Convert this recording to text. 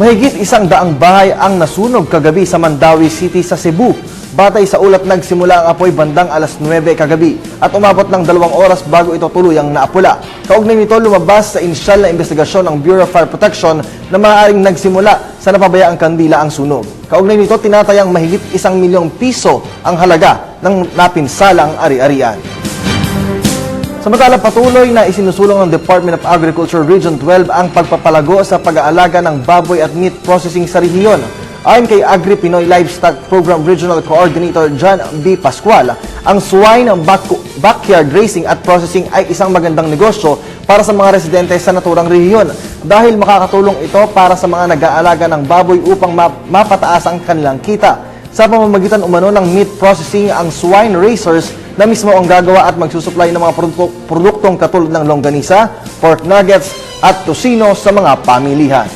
Mahigit 100 bahay ang nasunog kagabi sa Mandawi City sa Cebu. Batay sa ulat, nagsimula ang apoy bandang alas 9 kagabi at umabot ng 2 oras bago ito tuluyang naapula. Kaugnay nito, lumabas sa inisyal na investigasyon ng Bureau of Fire Protection na maaaring nagsimula sa napabayaang kandila ang sunog. Kaugnay nito, tinatayang mahigit 1 milyong piso ang halaga ng napinsalang ari-arian. Samantala, patuloy na isinusulong ng Department of Agriculture Region 12 ang pagpapalago sa pag-aalaga ng baboy at meat processing sa rehiyon. Ayon kay Agri-Pinoy Livestock Program Regional Coordinator John B. Pascual, ang swine backyard raising at processing ay isang magandang negosyo para sa mga residente sa naturang rehiyon dahil makakatulong ito para sa mga nag-aalaga ng baboy upang mapataas ang kanilang kita. Sa pamamagitan umano ng meat processing, ang swine raisers na mismo ang gagawa at magsusupply ng mga produktong katulad ng longganisa, pork nuggets at tocino sa mga pamilihan.